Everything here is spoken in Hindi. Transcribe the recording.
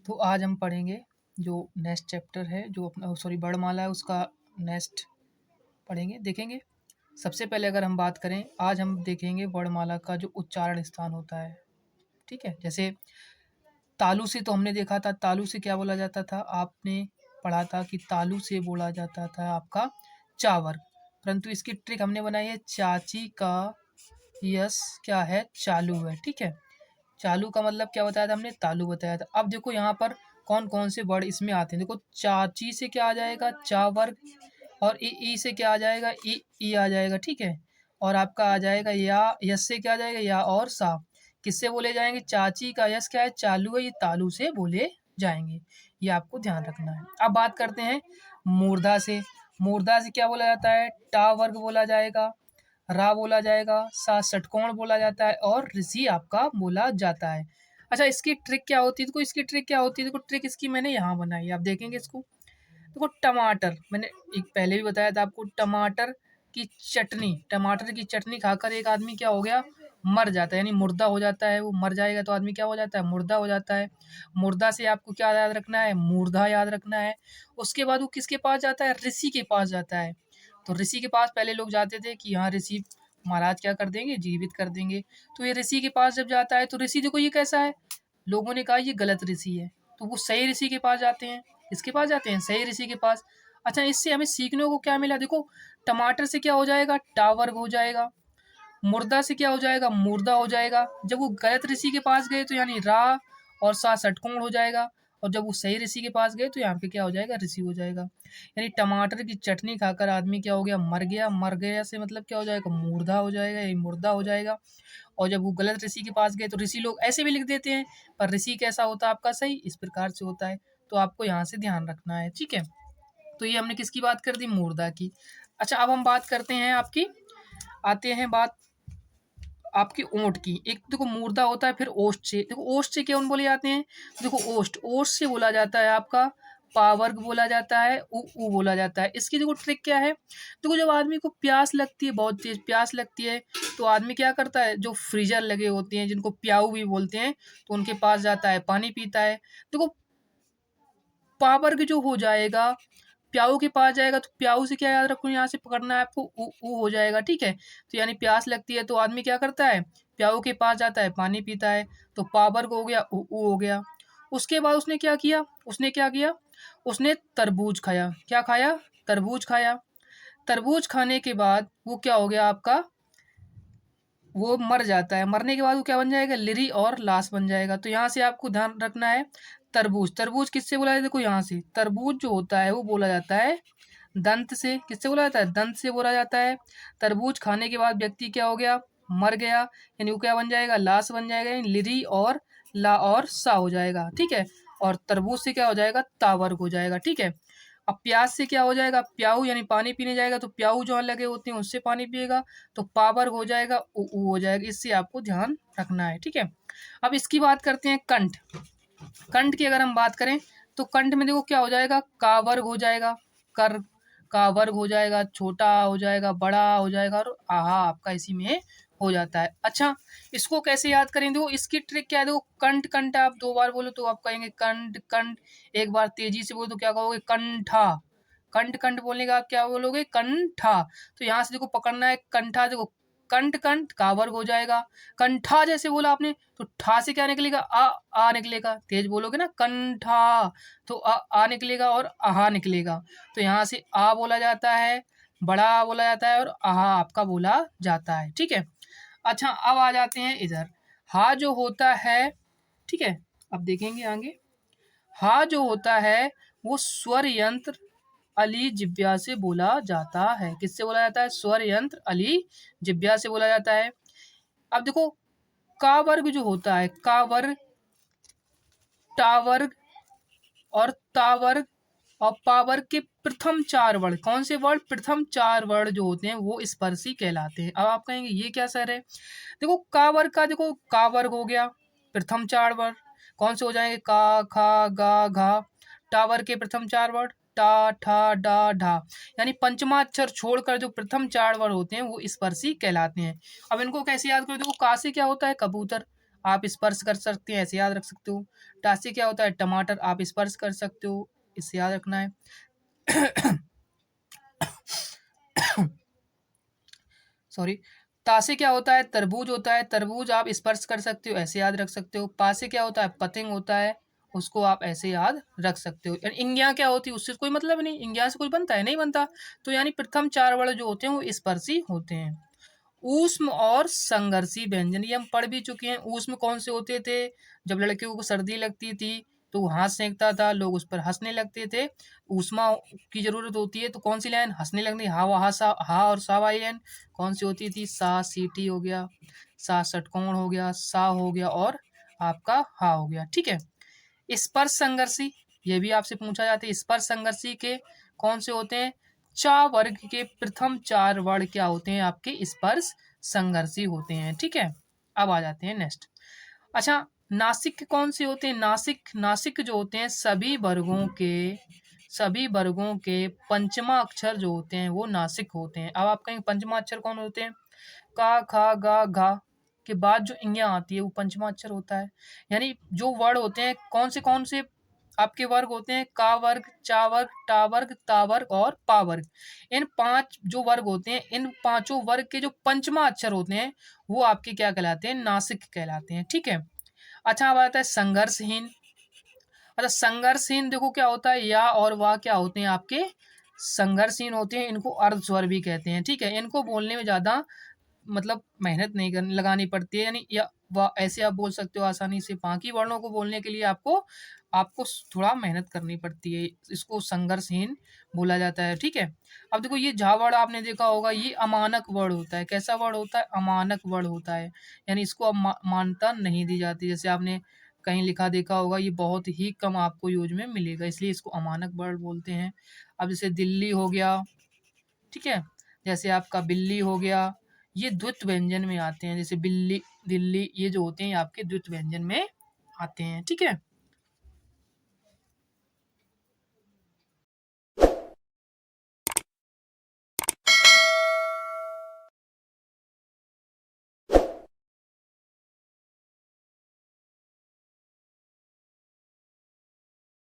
तो आज हम पढ़ेंगे जो नेक्स्ट चैप्टर है, जो अपना वर्णमाला है, उसका नेक्स्ट पढ़ेंगे, देखेंगे। सबसे पहले अगर हम बात करें, आज हम देखेंगे वर्णमाला का जो उच्चारण स्थान होता है। ठीक है, जैसे तालु से तो हमने देखा था, तालु से क्या बोला जाता था, आपने पढ़ा था कि तालु से बोला जाता था आपका चा वर्ग। परंतु इसकी ट्रिक हमने बनाई है, चाची का यस क्या है, चालू है। ठीक है, चालू का मतलब क्या बताया था हमने, तालु बताया था। अब देखो यहाँ पर कौन कौन से वर्ड इसमें आते हैं। देखो चाची से क्या आ जाएगा, चा वर्ग, और ई से क्या आ जाएगा, ई आ जाएगा। ठीक है, और आपका आ जाएगा या, यस से क्या आ जाएगा, या और सा। किससे बोले जाएंगे, चाची का यस क्या है, चालू है, ये तालु से बोले जाएंगे। ये आपको ध्यान रखना है। अब बात करते हैं मूर्धा से। मूर्धा से क्या बोला जाता है, टा वर्ग बोला जाएगा, रा बोला जाएगा, सा षटकोण बोला जाता है, और ऋषि आपका बोला जाता है। अच्छा, इसकी ट्रिक क्या होती है, देखो इसकी ट्रिक क्या होती है, देखो ट्रिक इसकी मैंने यहाँ बनाई है, आप देखेंगे इसको। देखो टमाटर, मैंने एक पहले भी बताया था आपको, टमाटर की चटनी, टमाटर की चटनी खाकर एक आदमी क्या हो गया, मर जाता है, यानी मुर्दा हो जाता है। वो मर जाएगा तो आदमी क्या हो जाता है, मुर्दा हो जाता है। मुर्दा से आपको क्या याद रखना है, मूर्धा याद रखना है। उसके बाद वो किसके पास जाता है, ऋषि के पास जाता है। तो ऋषि के पास पहले लोग जाते थे कि यहाँ ऋषि महाराज क्या कर देंगे, जीवित कर देंगे। तो ये ऋषि के पास जब जाता है तो ऋषि देखो ये कैसा है, लोगों ने कहा ये गलत ऋषि है, तो वो सही ऋषि के पास जाते हैं। इसके पास जाते हैं, सही ऋषि के पास। अच्छा, इससे हमें सीखने को क्या मिला, देखो टमाटर से क्या हो जाएगा, टावर्ग हो जाएगा। मुर्दा से क्या हो जाएगा, मुर्दा हो जाएगा। जब वो गलत ऋषि के पास गए तो यानी रा और सा षटकोण हो जाएगा, और जब वो सही ऋषि के पास गए तो यहाँ पे क्या हो जाएगा, ऋषि हो जाएगा। यानी टमाटर की चटनी खाकर आदमी क्या हो गया, मर गया। मर गया से मतलब क्या हो जाएगा, मुर्दा हो जाएगा, ये मुर्दा हो जाएगा। और जब वो गलत ऋषि के पास गए तो ऋषि लोग ऐसे भी लिख देते हैं, पर ऋषि कैसा होता है आपका, सही, इस प्रकार से होता है। तो आपको यहाँ से ध्यान रखना है। ठीक है, तो ये हमने किसकी बात कर दी, मुर्दा की। अच्छा, अब हम बात करते हैं आपकी, आते हैं बात आपकी ओंठ की। एक देखो मुर्दा होता है, फिर ओष्ठ से, देखो ओष्ठ से क्यों बोले जाते हैं, देखो ओष्ठ, ओष्ठ से बोला जाता है आपका पावर्ग बोला जाता है, उ बोला जाता है। इसकी देखो ट्रिक क्या है, देखो जब आदमी को प्यास लगती है, बहुत तेज प्यास लगती है, तो आदमी क्या करता है, जो फ्रीजर लगे होते हैं जिनको प्याऊ भी बोलते हैं, तो उनके पास जाता है, पानी पीता है। देखो पावर्ग जो हो जाएगा, प्याऊ के पास जाएगा, तो प्याऊ से क्या याद रखो, यहाँ से पकड़ना है आपको, उ हो जाएगा। ठीक है, तो यानी प्यास लगती है तो आदमी क्या करता है, प्याऊ के पास जाता है, पानी पीता है। तो पावर्ग हो गया, उ हो गया। उसके बाद उसने क्या किया, उसने क्या किया, उसने तरबूज खाया। क्या खाया, तरबूज खाया। तरबूज खाने के बाद वो क्या हो गया आपका, वो मर जाता है। मरने के बाद वो क्या बन जाएगा, लिरी और लाश बन जाएगा। तो यहाँ से आपको ध्यान रखना है, तरबूज, तरबूज किससे बोला जाता है, देखो यहाँ से तरबूज जो होता है वो बोला जाता है दंत से। किससे बोला जाता है, दंत से बोला जाता है। तरबूज खाने के बाद व्यक्ति क्या हो गया, मर गया, यानी वो क्या बन जाएगा, लाश बन जाएगा, यानी लिरी और ला और सा हो जाएगा। ठीक है, और तरबूज से क्या हो जाएगा, तावर्ग हो जाएगा। ठीक है, अब प्यास से क्या हो जाएगा, प्याऊ यानी पानी पीने जाएगा, तो प्याऊ जो लगे होते हैं उससे पानी पिएगा, तो पावर्ग हो जाएगा, उ हो जाएगा। इससे आपको ध्यान रखना है। ठीक है, अब इसकी बात करते हैं कंठ। कंठ की अगर हम बात करें तो कंठ में देखो क्या हो जाएगा, का वर्ग हो जाएगा, कर का वर्ग हो जाएगा, छोटा हो जाएगा, बड़ा हो जाएगा, और आहा आपका इसी में हो जाता है। अच्छा, इसको कैसे याद करें, देखो इसकी ट्रिक क्या है, देखो कंठ, कंठ आप दो बार बोलो तो आप कहेंगे कंठ कंठ, एक बार तेजी से बोलो तो क्या कहोगे, कंठा। कंठ कंठ बोलने का आप क्या बोलोगे, कंठा। तो यहाँ से देखो पकड़ना है कंठा, देखो कंठ कंठ का वर्ग हो जाएगा। कंठा जैसे बोला आपने तो ठा से क्या निकलेगा, आ निकलेगा। तेज बोलोगे ना, कंठा, तो आ निकलेगा और आहा निकलेगा। तो यहाँ से आ बोला जाता है, बड़ा बोला जाता है, और आहा आपका बोला जाता है। ठीक है, अच्छा अब आ जाते हैं इधर, हा जो होता है। ठीक है, अब देखेंगे आगे, हा जो होता है वो स्वर यंत्र अली जिब्या से बोला जाता है। किससे बोला जाता है, स्वर यंत्र अली जिब्या से बोला जाता है। अब देखो का वर्ग जो होता है, का वर्ग, टा वर्ग और ता वर्ग और पा वर्ग के प्रथम चार वर्ण, कौन से वर्ण, प्रथम चार वर्ण जो होते हैं वो स्पर्शी कहलाते हैं। अब आप कहेंगे ये क्या सर है, देखो का वर्ग का, देखो का वर्ग हो गया, प्रथम चार वर्ण कौन से हो जाएंगे, का खा गा घा। टा वर्ग के प्रथम चार वर्ण टा ठा डा ढा, यानी पंचमा अक्षर छोड़कर जो प्रथम चार वर्ण होते हैं वो स्पर्शी कहलाते हैं। अब इनको कैसे याद करो, देखो का से क्या होता है, कबूतर, आप स्पर्श कर सकते हैं, ऐसे याद रख सकते हो। टा से क्या होता है? टमाटर, आप स्पर्श कर सकते हो, इससे याद रखना है। सॉरी। ता से क्या होता है? तरबूज होता है, तरबूज आप स्पर्श कर सकते हो, ऐसे याद रख सकते हो। पा से क्या होता है? पतंग होता है, उसको आप ऐसे याद रख सकते हो। यानी इंग्या क्या होती है? उससे कोई मतलब नहीं, इंग्या से कुछ बनता है? नहीं बनता। तो यानी प्रथम चार वर्ण जो होते हैं वो स्पर्शी होते हैं। ऊष्म और संघर्षी व्यंजन, ये हम पढ़ भी चुके हैं। ऊष्म कौन से होते थे? जब लड़कियों को सर्दी लगती थी तो वो हाथ सेंकता था, लोग उस पर हंसने लगते थे। ऊष्मा की जरूरत होती है तो कौन सी लाइन? हंसने लगनी। हा वहा सा, हा और सा वाली लाइन कौन सी होती थी? सा सीटी हो गया, सा षटकोण हो गया, सा हो गया और आपका हा हो गया। ठीक है। स्पर्श संघर्षी, ये भी आपसे पूछा जाता है। स्पर्श संघर्षी के कौन से होते हैं? चा वर्ग के प्रथम चार वर्ण क्या होते हैं? आपके स्पर्श संघर्षी होते हैं। ठीक है। अब आ जाते हैं नेक्स्ट। अच्छा, नासिक के कौन से होते हैं? नासिक, नासिक जो होते हैं सभी वर्गों के पंचमा अक्षर जो होते हैं वो नासिक होते हैं। अब आप कहेंगे पंचमा अक्षर कौन होते हैं? का, खा, गा, घा के बाद जो इंगिया आती है वो पंचमा अक्षर होता है। यानी जो वर्ड होते हैं कौन से आपके वर्ग होते हैं? का वर्ग, चा वर्ग, टा वर्ग, ता वर्ग और पा वर्ग। इन पांच जो वर्ग होते हैं, इन पांचों वर्ग के जो पंचमा अक्षर होते हैं वो आपके क्या कहलाते हैं? नासिक कहलाते हैं। ठीक है। अच्छा, अब आता है संघर्षहीन। अच्छा, संघर्षहीन देखो क्या होता है? या और वाह क्या होते हैं आपके? संघर्षहीन होते हैं। इनको अर्ध स्वर भी कहते हैं। ठीक है। इनको बोलने में ज्यादा मतलब मेहनत नहीं करनी लगानी पड़ती है। यानी या ऐसे आप बोल सकते हो आसानी से। बाकी वर्णों को बोलने के लिए आपको आपको थोड़ा मेहनत करनी पड़ती है। इसको संघर्षहीन बोला जाता है। ठीक है। अब देखो ये झा वर्ड आपने देखा होगा, ये अमानक वर्ड होता है। कैसा वर्ड होता है? अमानक वर्ड होता है। यानी इसको अब मान्यता नहीं दी जाती। जैसे आपने कहीं लिखा देखा होगा, ये बहुत ही कम आपको यूज में मिलेगा, इसलिए इसको अमानक वर्ड बोलते हैं। अब जैसे दिल्ली हो गया, ठीक है, जैसे आपका बिल्ली हो गया, ये द्वित व्यंजन में आते हैं। जैसे बिल्ली, दिल्ली, ये जो होते हैं आपके द्वित व्यंजन में आते हैं। ठीक है।